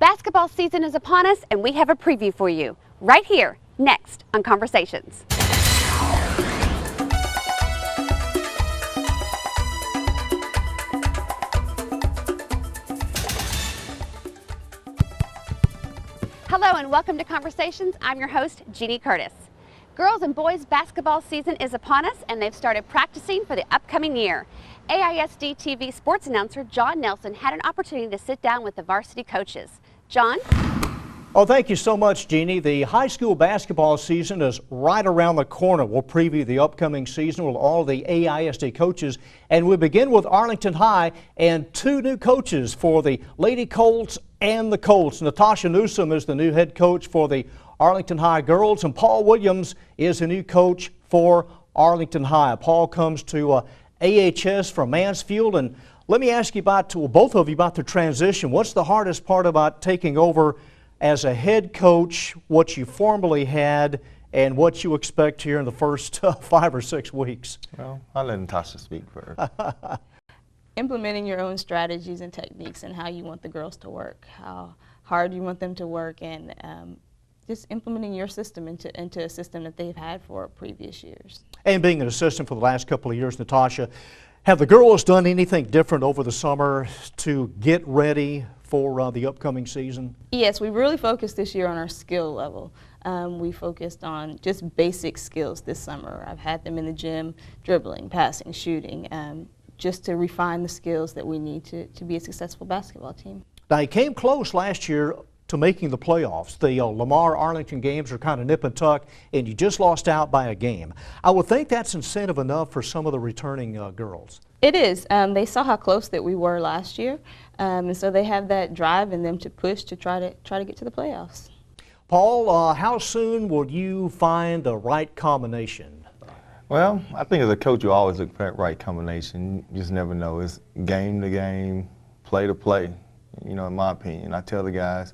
Basketball season is upon us, and we have a preview for you right here, next on Conversations. Hello and welcome to Conversations. I'm your host, Jeannie Curtis. Girls and boys basketball season is upon us, and they've started practicing for the upcoming year. AISD-TV sports announcer John Nelson had an opportunity to sit down with the varsity coaches. John? Oh, thank you so much, Jeannie. The high school basketball season is right around the corner. We'll preview the upcoming season with all the AISD coaches, and we begin with Arlington High and two new coaches for the Lady Colts and the Colts. Natasha Newsom is the new head coach for the Arlington High girls, and Paul Williams is the new coach for Arlington High. Paul comes to AHS from Mansfield, and let me ask you about, both of you, about the transition. What's the hardest part about taking over as a head coach, what you formerly had, and what you expect here in the first 5 or 6 weeks? Well, I'll let Natasha speak first. Implementing your own strategies and techniques and how you want the girls to work, how hard you want them to work, and just implementing your system into a system that they've had for previous years. And being an assistant for the last couple of years, Natasha, have the girls done anything different over the summer to get ready for the upcoming season? Yes, we really focused this year on our skill level. We focused on just basic skills this summer. I've had them in the gym dribbling, passing, shooting, just to refine the skills that we need to be a successful basketball team. Now, you came close last year to making the playoffs. The Lamar Arlington games are kind of nip and tuck, and you just lost out by a game. I would think that's incentive enough for some of the returning girls. It is. They saw how close that we were last year, and so they have that drive in them to push to try to get to the playoffs. Paul, how soon will you find the right combination? Well, I think as a coach, you always look for that right combination. You just never know. It's game to game, play to play. You know, in my opinion, I tell the guys,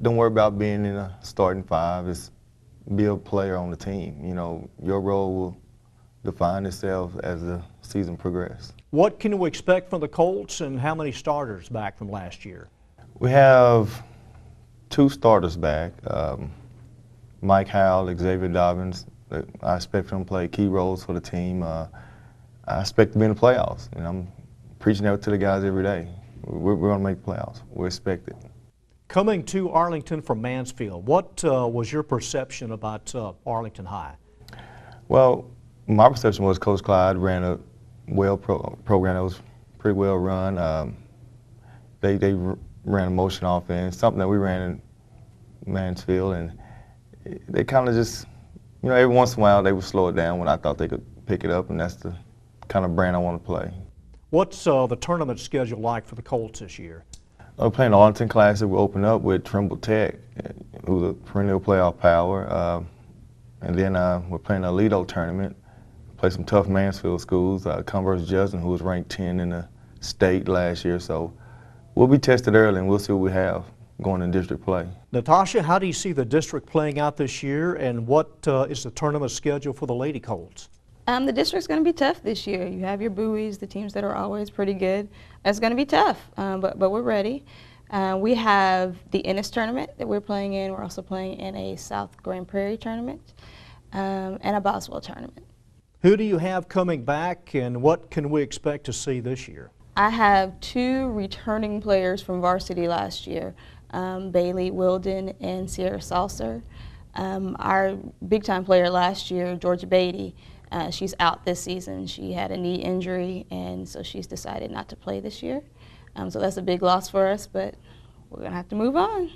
don't worry about being in a starting five. It's be a player on the team. You know, your role will define itself as the season progresses. What can we expect from the Colts, and how many starters back from last year? We have 2 starters back. Mike Howell, Xavier Dobbins. I expect them to play key roles for the team. I expect to be in the playoffs, and I'm preaching that to the guys every day. We're going to make the playoffs. We expect it. Coming to Arlington from Mansfield, what was your perception about Arlington High? Well, my perception was Coach Clyde ran a program that was pretty well run. They ran a motion offense, something that we ran in Mansfield, and they kind of just, you know, every once in a while they would slow it down when I thought they could pick it up, and that's the kind of brand I want to play. What's the tournament schedule like for the Colts this year? We're playing the Arlington Classic. We open up with Trimble Tech, who's a perennial playoff power. And then we're playing a Lido tournament. Play some tough Mansfield schools. Converse Justin, who was ranked 10 in the state last year. So we'll be tested early, and we'll see what we have going in district play. Natasha, how do you see the district playing out this year, and what is the tournament schedule for the Lady Colts? The district's going to be tough this year. You have your Bowies, the teams that are always pretty good. It's going to be tough, but we're ready. We have the Ennis tournament that we're playing in. We're also playing in a South Grand Prairie tournament and a Boswell tournament. Who do you have coming back, and what can we expect to see this year? I have 2 returning players from varsity last year, Bailey Wilden and Sierra Salser. Our big-time player last year, Georgia Beatty, she's out this season. She had a knee injury, and so she's decided not to play this year. So that's a big loss for us, but we're going to have to move on.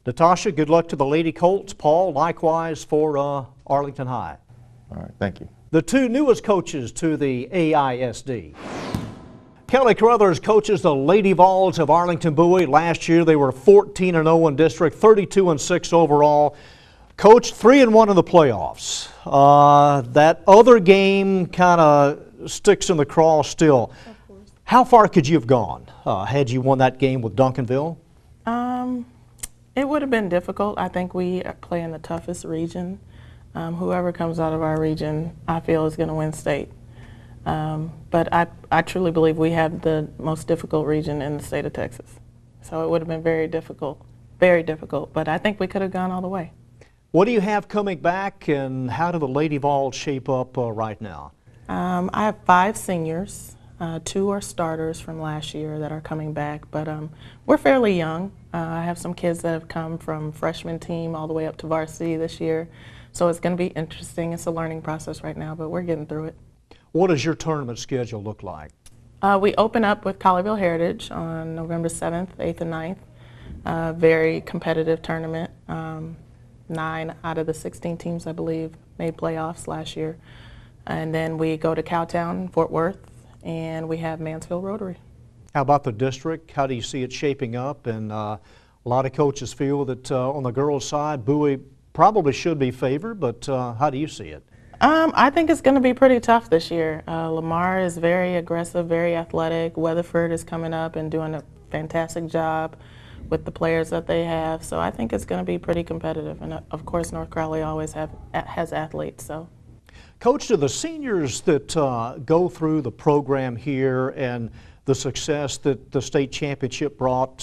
Natasha, good luck to the Lady Colts. Paul, likewise for Arlington High. All right, thank you. The 2 newest coaches to the AISD. Kelly Carruthers coaches the Lady Vols of Arlington Bowie. Last year they were 14-0 in district, 32-6 overall. Coach, 3-1 in the playoffs. That other game kind of sticks in the craw still. Of course. How far could you have gone had you won that game with Duncanville? It would have been difficult. I think we play in the toughest region. Whoever comes out of our region, I feel, is going to win state. But I truly believe we have the most difficult region in the state of Texas. So it would have been very difficult very difficult, but I think we could have gone all the way. What do you have coming back, and how do the Lady Vols shape up right now? I have 5 seniors. 2 are starters from last year that are coming back, but we're fairly young. I have some kids that have come from freshman team all the way up to varsity this year, so it's going to be interesting. It's a learning process right now, but we're getting through it. What does your tournament schedule look like? We open up with Colleyville Heritage on November 7th, 8th, and 9th. Very competitive tournament. 9 out of the 16 teams, I believe, made playoffs last year. And then we go to Cowtown, Fort Worth, and we have Mansfield Rotary. How about the district? How do you see it shaping up? And a lot of coaches feel that on the girls' side, Bowie probably should be favored, but how do you see it? I think it's going to be pretty tough this year. Lamar is very aggressive, very athletic. Weatherford is coming up and doing a fantastic job with the players that they have. So I think it's going to be pretty competitive. And of course, North Crowley always has athletes. So, Coach, to the seniors that go through the program here and the success that the state championship brought,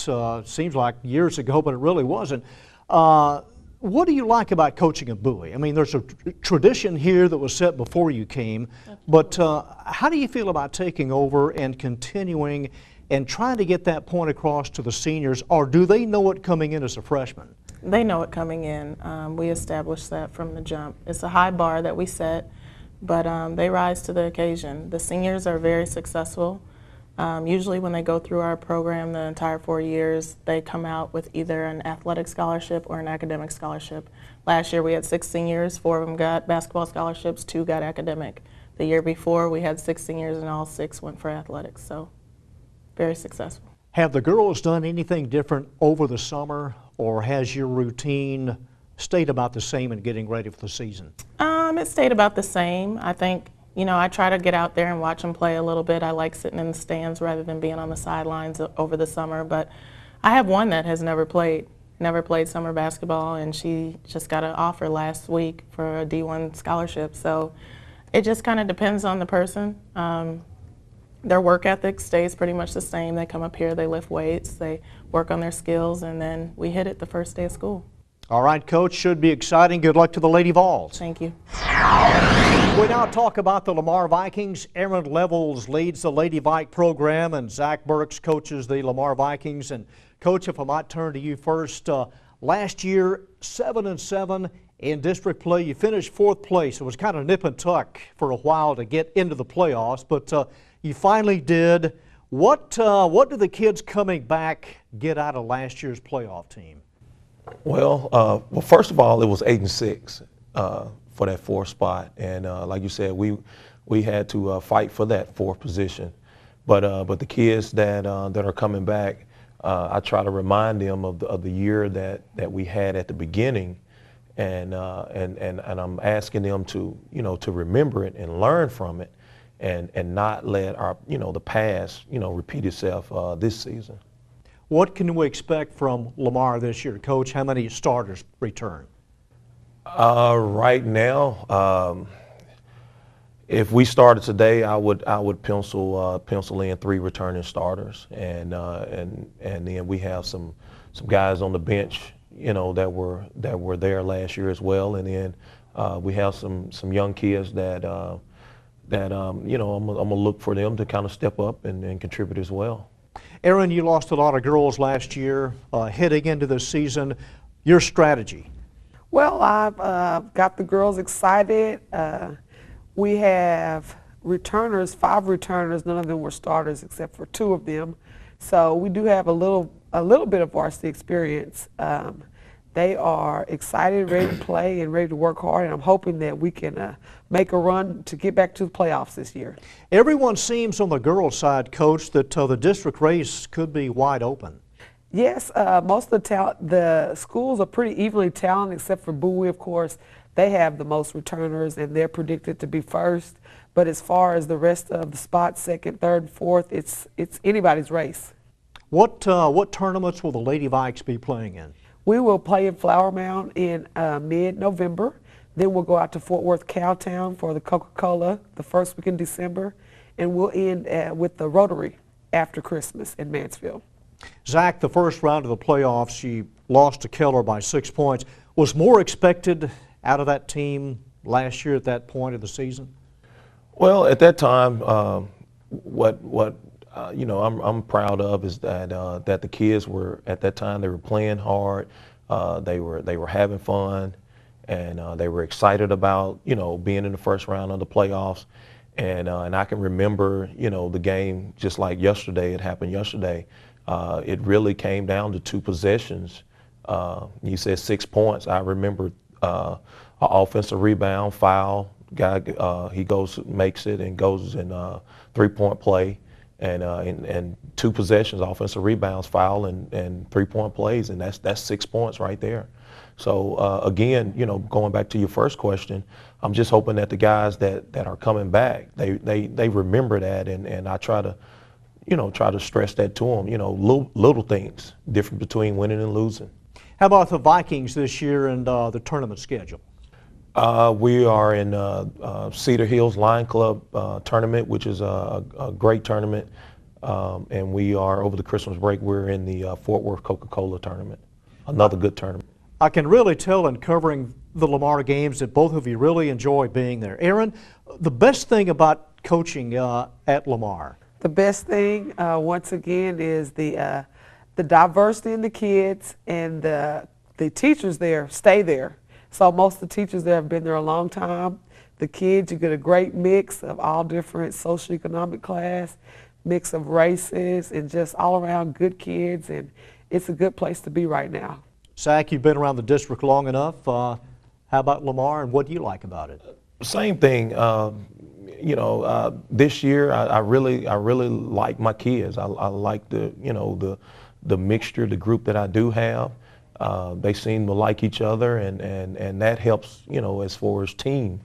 seems like years ago, but it really wasn't. What do you like about coaching at Bowie? I mean, there's a tradition here that was set before you came, but how do you feel about taking over and continuing and trying to get that point across to the seniors, or do they know it coming in as a freshman? They know it coming in. We established that from the jump. It's a high bar that we set, but they rise to the occasion. The seniors are very successful. Usually when they go through our program the entire 4 years, they come out with either an athletic scholarship or an academic scholarship. Last year we had 6 seniors, 4 of them got basketball scholarships, 2 got academic. The year before we had 6 seniors and all 6 went for athletics, so very successful. Have the girls done anything different over the summer, or has your routine stayed about the same in getting ready for the season? It stayed about the same. I think, you know, I try to get out there and watch them play a little bit. I like sitting in the stands rather than being on the sidelines over the summer. But I have one that has never played summer basketball, and she just got an offer last week for a D1 scholarship. So it just kind of depends on the person. Their work ethic stays pretty much the same. They come up here, they lift weights, they work on their skills, and then we hit it the first day of school. All right, Coach, should be exciting. Good luck to the Lady Vols. Thank you. We now talk about the Lamar Vikings. Aaron Levels leads the Lady Vike program, and Zach Burks coaches the Lamar Vikings. And Coach, if I might turn to you first, last year 7-7 in district play. You finished 4th place. It was kind of nip and tuck for a while to get into the playoffs, but you finally did. What do the kids coming back get out of last year's playoff team? Well, first of all, it was 8-6 for that 4th spot, and like you said, we had to fight for that 4th position. But the kids that are coming back, I try to remind them of the year that we had at the beginning, and I'm asking them to to remember it and learn from it, and not let our the past repeat itself this season. What can we expect from Lamar this year, Coach? How many starters return? Right now, if we started today, I would pencil in 3 returning starters, and then we have some guys on the bench, that were there last year as well, and then we have some young kids that I'm gonna look for them to kind of step up and contribute as well. Aaron, you lost a lot of girls last year. Heading into the season, your strategy? Well, I've got the girls excited. We have returners, 5 returners. None of them were starters except for 2 of them. So we do have a little bit of varsity experience. They are excited, ready to play, and ready to work hard, and I'm hoping that we can make a run to get back to the playoffs this year. Everyone seems on the girls' side, Coach, that the district race could be wide open. Yes, most of the schools are pretty evenly talented, except for Bowie, of course. They have the most returners, and they're predicted to be first. But as far as the rest of the spots, 2nd, 3rd, 4th, it's anybody's race. What tournaments will the Lady Vikes be playing in? We will play in Flower Mound in mid-November. Then we'll go out to Fort Worth Cowtown for the Coca-Cola the first week in December. And we'll end with the Rotary after Christmas in Mansfield. Zach, the first round of the playoffs, you lost to Keller by 6 points. Was more expected out of that team last year at that point of the season? Well, at that time, what you know, I'm proud of is that that the kids were at that time, they were playing hard, they were having fun, and they were excited about, you know, being in the first round of the playoffs. And I can remember, you know, the game just like yesterday. It happened yesterday. It really came down to 2 possessions. You said 6 points. I remember an offensive rebound, foul. Guy, he goes, makes it, and goes in 3-point play, and 2 possessions, offensive rebounds, foul, and 3-point plays, and that's 6 points right there. So again, you know, going back to your first question, I'm just hoping that the guys that are coming back, they remember that, and I try to, you know, stress that to them. You know, little things, difference between winning and losing. How about the Vikings this year and the tournament schedule? We are in Cedar Hills Lion Club tournament, which is a great tournament, and we are, over the Christmas break, we're in the Fort Worth Coca-Cola tournament, another good tournament. I can really tell in covering the Lamar games that both of you really enjoy being there. Aaron, the best thing about coaching at Lamar? The best thing, once again, is the diversity in the kids, and the teachers there stay there. So most of the teachers there have been there a long time. The kids, you get a great mix of all different socioeconomic class, mix of races, and just all around good kids, and it's a good place to be right now. Zach, you've been around the district long enough. How about Lamar, and what do you like about it? Same thing. You know, this year I really like my kids. I like the, you know, the mixture, the group that I do have. They seem to like each other, and that helps, you know, as far as team.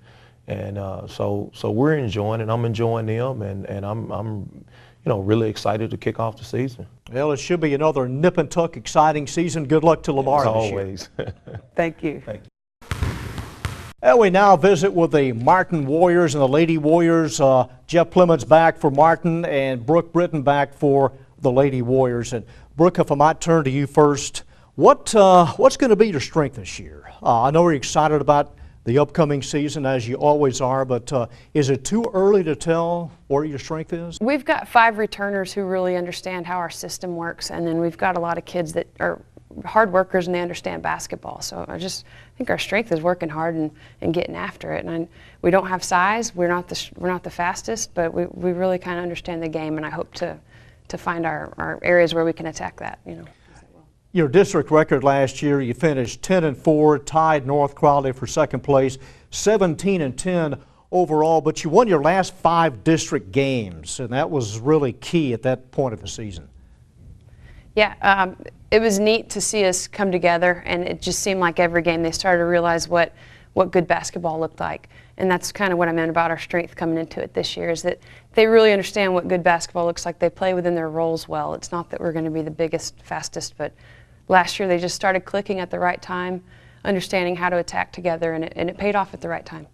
And so we're enjoying it. I'm enjoying them, and I'm you know, really excited to kick off the season. Well, it should be another nip and tuck exciting season. Good luck to Lamar as this always. year. Thank you. Thank you. And we now visit with the Martin Warriors and the Lady Warriors. Jeff Clemens back for Martin, and Brooke Britton back for the Lady Warriors. And Brooke, if I might turn to you first, what's going to be your strength this year? I know you're excited about the upcoming season, as you always are, but is it too early to tell where your strength is? We've got 5 returners who really understand how our system works, and then we've got a lot of kids that are hard workers and they understand basketball. So I think our strength is working hard and getting after it. And we don't have size. We're not the fastest, but we really kind of understand the game, and I hope to find our areas where we can attack that. You know. Your district record last year, you finished 10-4, tied North Crowley for second place, 17-10 overall, but you won your last 5 district games, and that was really key at that point of the season. Yeah, it was neat to see us come together, and it just seemed like every game they started to realize what good basketball looked like. And that's kind of what I meant about our strength coming into it this year, is that they really understand what good basketball looks like. They play within their roles well. It's not that we're going to be the biggest, fastest, but last year they just started clicking at the right time, understanding how to attack together, and it paid off at the right time.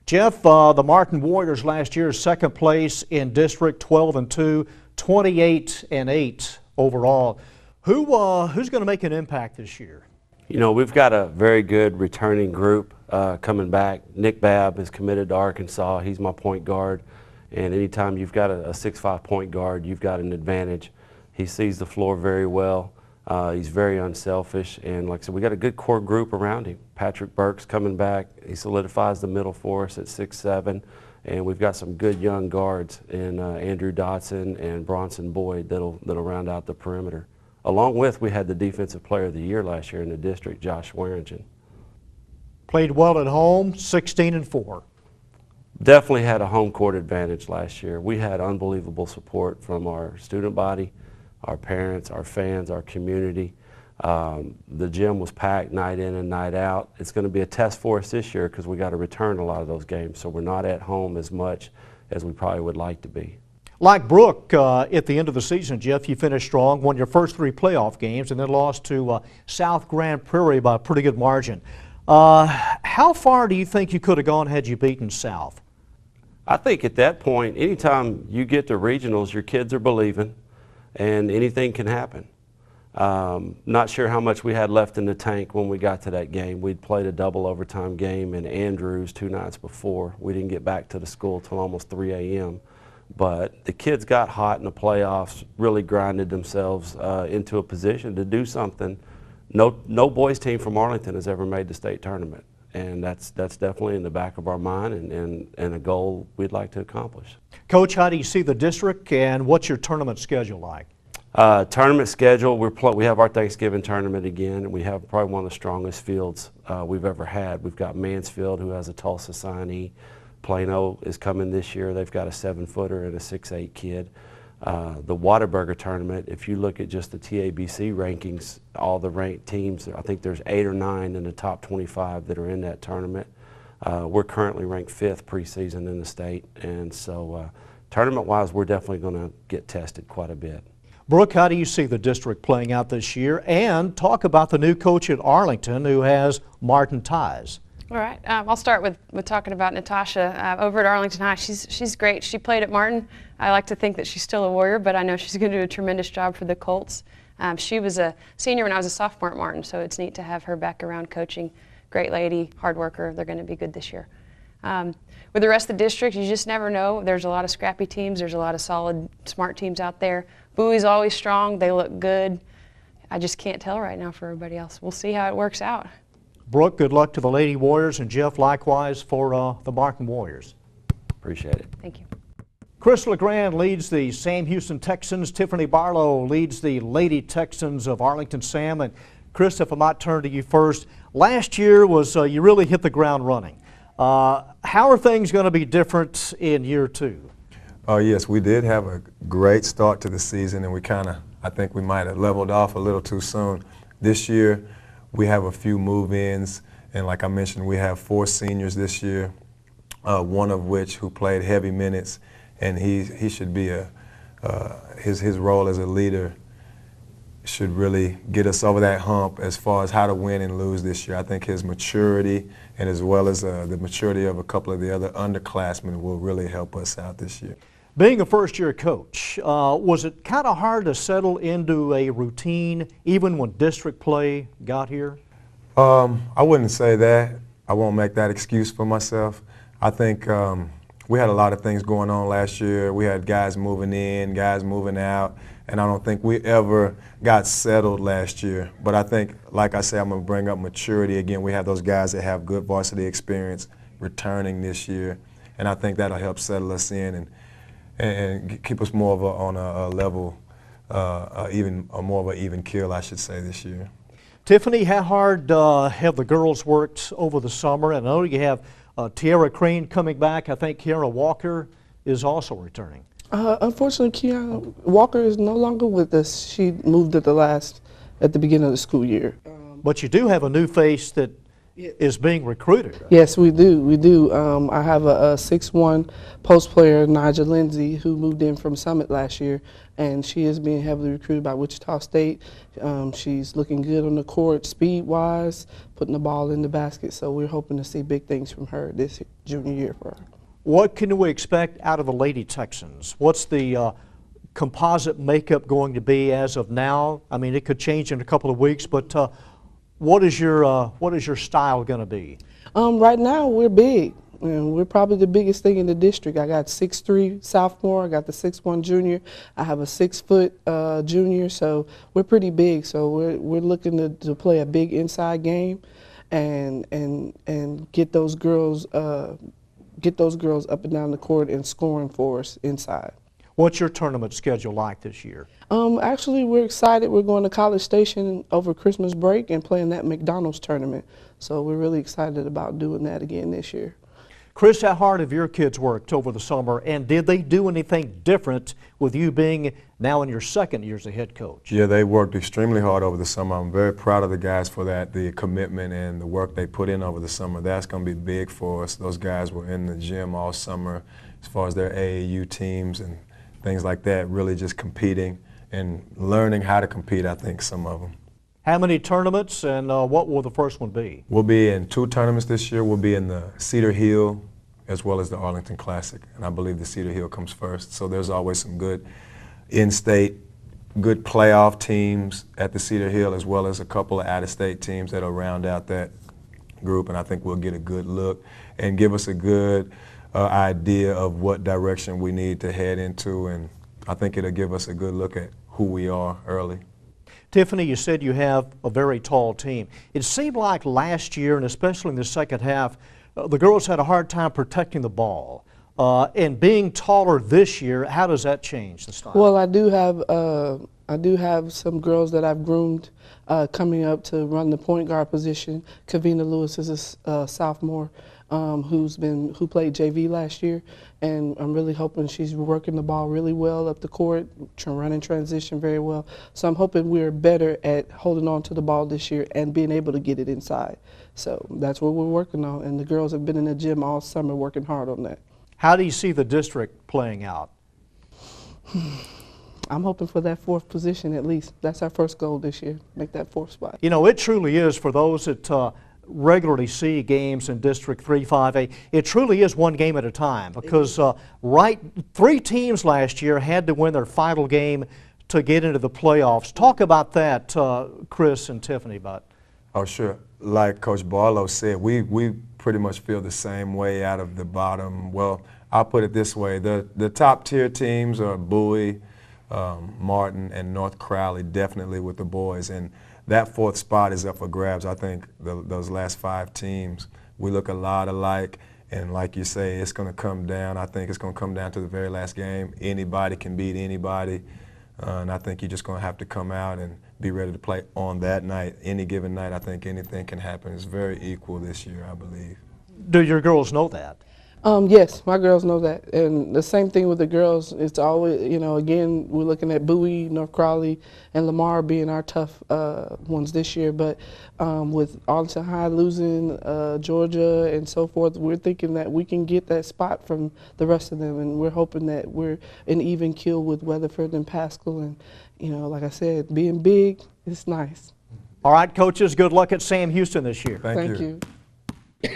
Jeff, the Martin Warriors last year, second place in district, 12-2, 28-8 overall. Who's going to make an impact this year? You know, we've got a very good returning group coming back. Nick Babb is committed to Arkansas. He's my point guard, and anytime you've got a 6'5" point guard, you've got an advantage. He sees the floor very well. He's very unselfish, and like I said, we got a good core group around him. Patrick Burke's coming back. He solidifies the middle for us at 6'7", and we've got some good young guards in Andrew Dotson and Bronson Boyd that'll round out the perimeter. Along with, we had the Defensive Player of the Year last year in the district, Josh Warrington. Played well at home, 16-4. Definitely had a home court advantage last year. We had unbelievable support from our student body, our parents, our fans, our community. The gym was packed night in and night out. It's going to be a test for us this year because we got to return a lot of those games, so we're not at home as much as we probably would like to be. Like Brooke, at the end of the season, Jeff, you finished strong, won your first 3 playoff games, and then lost to South Grand Prairie by a pretty good margin. How far do you think you could have gone had you beaten South? I think at that point, anytime you get to regionals, your kids are believing, and anything can happen. Not sure how much we had left in the tank when we got to that game. We'd played a double overtime game in Andrews 2 nights before. We didn't get back to the school till almost 3 a.m. But the kids got hot in the playoffs, really grinded themselves into a position to do something. No boys team from Arlington has ever made the state tournament. And that's definitely in the back of our mind and a goal we'd like to accomplish. Coach, how do you see the district and what's your tournament schedule like? Tournament schedule, we have our Thanksgiving tournament again, and we have probably one of the strongest fields we've ever had. We've got Mansfield, who has a Tulsa signee. Plano is coming this year. They've got a 7-footer and a 6'8" kid. The Whataburger tournament, if you look at just the TABC rankings, all the ranked teams, I think there's 8 or 9 in the top 25 that are in that tournament. We're currently ranked 5th preseason in the state, and so tournament-wise, we're definitely going to get tested quite a bit. Brooke, how do you see the district playing out this year? And talk about the new coach at Arlington who has Martin ties. All right, I'll start with talking about Natasha over at Arlington High. She's great. She played at Martin. I like to think that she's still a Warrior, but I know she's going to do a tremendous job for the Colts. She was a senior when I was a sophomore at Martin, so it's neat to have her back around coaching. Great lady, hard worker. They're going to be good this year. With the rest of the district, you just never know. There's a lot of scrappy teams. There's a lot of solid, smart teams out there. Bowie's always strong. They look good. I just can't tell right now for everybody else. We'll see how it works out. Brooke, good luck to the Lady Warriors, and Jeff, likewise for the Martin Warriors. Appreciate it. Thank you. Chris LeGrand leads the Sam Houston Texans. Tiffany Barlow leads the Lady Texans of Arlington Sam. And Chris, if I might turn to you first, last year was you really hit the ground running. How are things going to be different in year 2? Yes, we did have a great start to the season, and I think we might have leveled off a little too soon. This year, we have a few move-ins, and like I mentioned, we have 4 seniors this year, one of which who played heavy minutes, and he should be his role as a leader should really get us over that hump as far as how to win and lose this year. I think his maturity, and as well as the maturity of a couple of the other underclassmen, will really help us out this year. Being a first-year coach, was it kind of hard to settle into a routine even when district play got here? I wouldn't say that. I won't make that excuse for myself. I think we had a lot of things going on last year. We had guys moving in, guys moving out, and I don't think we ever got settled last year. But I think, like I said, I'm going to bring up maturity again. We have those guys that have good varsity experience returning this year, and I think that'll help settle us in and keep us more of on a level, more of an even keel, I should say, this year. Tiffany, how hard have the girls worked over the summer? And I know you have Tiara Crane coming back. I think Kiara Walker is also returning. Unfortunately, Kiara Walker is no longer with us. She moved at the beginning of the school year. But you do have a new face that is being recruited. Right? Yes, we do. We do. I have a 6'1" post player, Naja Lindsay, who moved in from Summit last year, and she is being heavily recruited by Wichita State. She's looking good on the court, speed-wise, putting the ball in the basket. So we're hoping to see big things from her this junior year for her. What can we expect out of the Lady Texans? What's the composite makeup going to be as of now? I mean, it could change in a couple of weeks, but what is your style going to be? Right now, we're big. And we're probably the biggest thing in the district. I got 6'3" sophomore. I got the 6'1" junior. I have a 6-foot junior. So we're pretty big. So we're looking to play a big inside game, and get those girls up and down the court and scoring for us inside. What's your tournament schedule like this year? Actually, we're excited. We're going to College Station over Christmas break and playing that McDonald's tournament. So we're really excited about doing that again this year. Chris, how hard have your kids worked over the summer, and did they do anything different with you being now in your second year as a head coach? Yeah, they worked extremely hard over the summer. I'm very proud of the guys for that, the commitment and the work they put in over the summer. That's going to be big for us. Those guys were in the gym all summer as far as their AAU teams and things like that, really just competing and learning how to compete, I think, some of them. How many tournaments, and what will the first one be? We'll be in 2 tournaments this year. We'll be in the Cedar Hill as well as the Arlington Classic, and I believe the Cedar Hill comes first. So there's always some good in-state good playoff teams at the Cedar Hill, as well as a couple of out-of-state teams that'll round out that group, and I think we'll get a good look and give us a good idea of what direction we need to head into, and I think it'll give us a good look at who we are early. Tiffany, you said you have a very tall team. It seemed like last year, and especially in the second half, the girls had a hard time protecting the ball. And being taller this year, how does that change the style? Well, I do have some girls that I've groomed coming up to run the point guard position. Kavina Lewis is a sophomore who played JV last year, and I'm really hoping she's working the ball really well up the court, running transition very well. So I'm hoping we're better at holding on to the ball this year and being able to get it inside. So that's what we're working on, and the girls have been in the gym all summer working hard on that. How do you see the district playing out? I'm hoping for that fourth position at least. That's our first goal this year, make that fourth spot. You know, it truly is, for those that regularly see games in District 3, 5A, it truly is one game at a time, because 3 teams last year had to win their final game to get into the playoffs. Talk about that, Chris and Tiffany. Oh, sure. Like Coach Barlow said, we pretty much feel the same way out of the bottom. Well, I'll put it this way. The top tier teams are Bowie, Martin, and North Crowley, definitely with the boys. And that fourth spot is up for grabs. I think those last 5 teams, we look a lot alike. And like you say, it's going to come down. I think it's going to come down to the very last game. Anybody can beat anybody. And I think you're just going to have to come out and be ready to play on that night. Any given night, I think anything can happen. It's very equal this year, I believe. Do your girls know that? Yes, my girls know that. And the same thing with the girls. It's always, you know, again, we're looking at Bowie, North Crowley, and Lamar being our tough ones this year. But with Arlington High losing Georgia and so forth, we're thinking that we can get that spot from the rest of them. And we're hoping that we're an even kill with Weatherford and Pascal. And, you know, like I said, being big is nice. All right, coaches, good luck at Sam Houston this year. Thank you.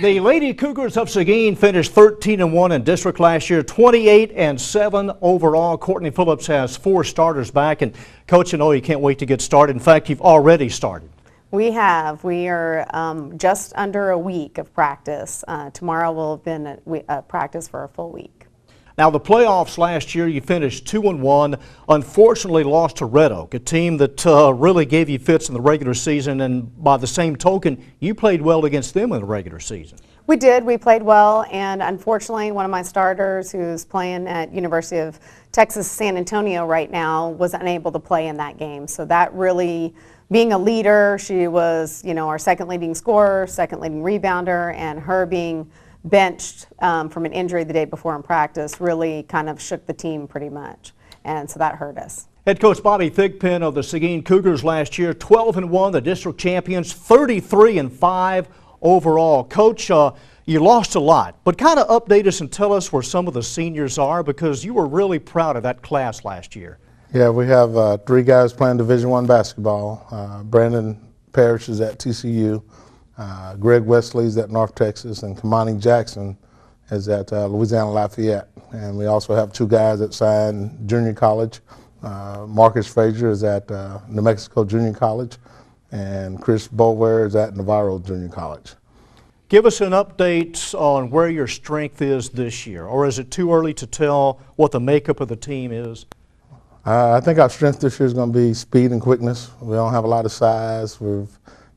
The Lady Cougars of Seguin finished 13-1 in district last year, 28-7 overall. Courtney Phillips has 4 starters back, and Coach, I know you can't wait to get started. In fact, you've already started. We have. We are just under a week of practice. Tomorrow will have been a practice for a full week. Now, the playoffs last year, you finished 2-1. Unfortunately, lost to Red Oak, a team that really gave you fits in the regular season. And by the same token, you played well against them in the regular season. We did. We played well. And unfortunately, one of my starters, who's playing at University of Texas San Antonio right now, was unable to play in that game. So that really, being a leader, she was, you know, our second leading scorer, second leading rebounder, and her being benched from an injury the day before in practice really kind of shook the team pretty much, and so that hurt us. Head coach Bobby Thigpen of the Seguin Cougars last year, 12-1, the district champions, 33-5 overall. Coach, you lost a lot, but kind of update us and tell us where some of the seniors are, because you were really proud of that class last year. Yeah, we have 3 guys playing Division I basketball. Brandon Parrish is at TCU. Greg Wesley's at North Texas, and Kamani Jackson is at Louisiana Lafayette. And we also have 2 guys that signed junior college. Marcus Frazier is at New Mexico Junior College, and Chris Bower is at Navarro Junior College. Give us an update on where your strength is this year, or is it too early to tell what the makeup of the team is? I think our strength this year is going to be speed and quickness. We don't have a lot of size. We've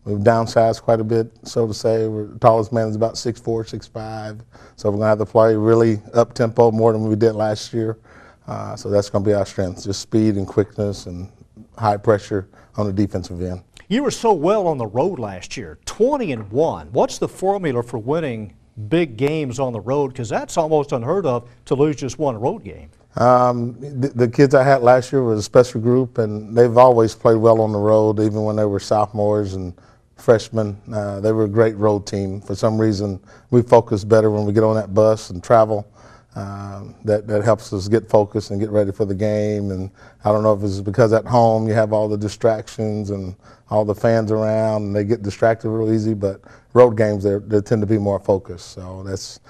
downsized quite a bit, so to say. The tallest man is about 6'4", 6'5", so we're going to have to play really up-tempo more than we did last year. So that's going to be our strength, just speed and quickness and high pressure on the defensive end. You were so well on the road last year, 20-1. What's the formula for winning big games on the road? Because that's almost unheard of, to lose just one road game. The kids I had last year was a special group, and they've always played well on the road, even when they were sophomores and freshmen. They were a great road team. For some reason, we focus better when we get on that bus and travel. That helps us get focused and get ready for the game. And I don't know if it's because at home you have all the distractions and all the fans around, and they get distracted real easy, but road games, they tend to be more focused. So that's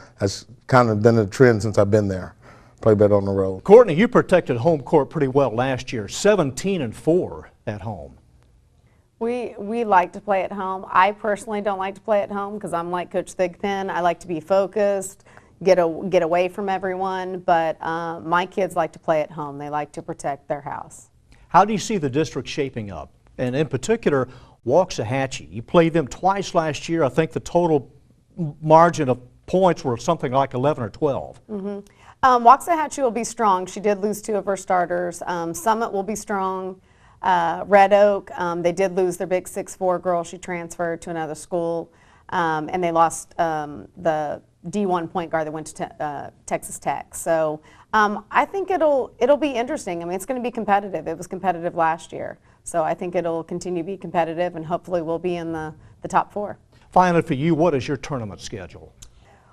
kind of been a trend since I've been there. play better on the road. Courtney, you protected home court pretty well last year, 17-4 at home. We like to play at home. I personally don't like to play at home because I'm like Coach Thigpen. I like to be focused, get away from everyone, but my kids like to play at home. They like to protect their house. How do you see the district shaping up? And in particular, Waxahachie. You played them twice last year. I think the total margin of points were something like 11 or 12. Waxahachie will be strong. She did lose 2 of her starters. Summit will be strong. Red Oak, they did lose their big 6'4" girl. She transferred to another school, and they lost the D1 point guard that went to Texas Tech. So I think it'll be interesting. I mean, it's going to be competitive. It was competitive last year, so I think it'll continue to be competitive, and hopefully we'll be in the top 4. Finally, for you, what is your tournament schedule?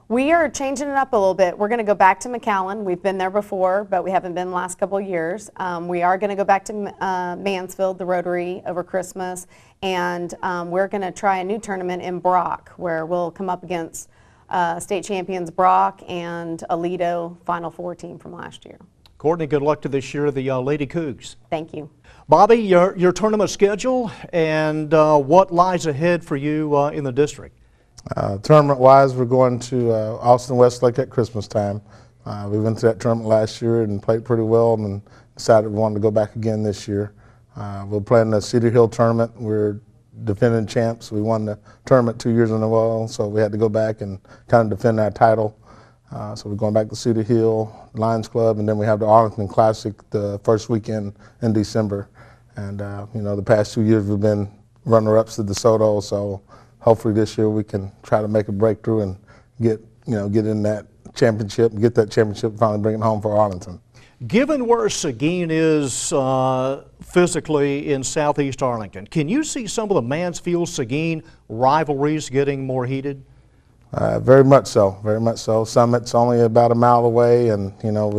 We are changing it up a little bit. We're going to go back to McAllen. We've been there before, but we haven't been the last couple of years. We are going to go back to Mansfield, the Rotary, over Christmas, and we're going to try a new tournament in Brock, where we'll come up against state champions Brock and Aledo Final Four team from last year. Courtney, good luck to this year, the Lady Cougs. Thank you. Bobby, your tournament schedule and what lies ahead for you in the district? Tournament-wise, we're going to Austin Westlake at Christmas time. We went to that tournament last year and played pretty well, and decided we wanted to go back again this year. We're playing the Cedar Hill tournament. We're defending champs. We won the tournament 2 years in a row, so we had to go back and kind of defend our title. So we're going back to Cedar Hill, Lions Club, and then we have the Arlington Classic the first weekend in December. And you know, the past 2 years we've been runner-ups to DeSoto, so hopefully this year we can try to make a breakthrough and get in that championship, get that championship, and finally bring it home for Arlington. Given where Seguin is physically in southeast Arlington, can you see some of the Mansfield-Seguin rivalries getting more heated? Very much so, very much so. Summit's only about a mile away, and you know,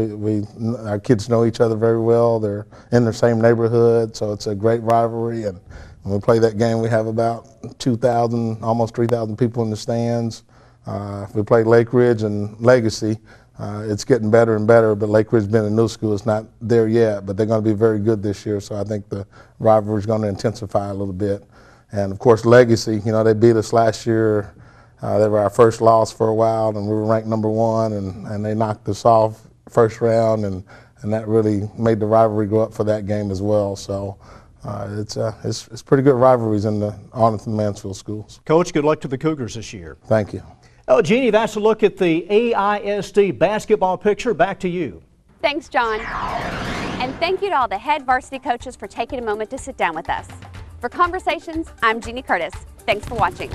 our kids know each other very well. They're in the same neighborhood, so it's a great rivalry. And when we play that game, we have about 2,000, almost 3,000 people in the stands. If we play Lake Ridge and Legacy, it's getting better and better, but Lake Ridge being a new school, it's not there yet, but they're going to be very good this year, so I think the rivalry is going to intensify a little bit. And of course, Legacy, you know, they beat us last year. They were our first loss for a while, and we were ranked #1, and they knocked us off first round, and that really made the rivalry go up for that game as well. So it's pretty good rivalries in the Arlington Mansfield schools. Coach, good luck to the Cougars this year. Thank you. Oh, Jeannie, that's a look at the AISD basketball picture. Back to you. Thanks, John. And thank you to all the head varsity coaches for taking a moment to sit down with us. For Conversations, I'm Jeannie Curtis. Thanks for watching.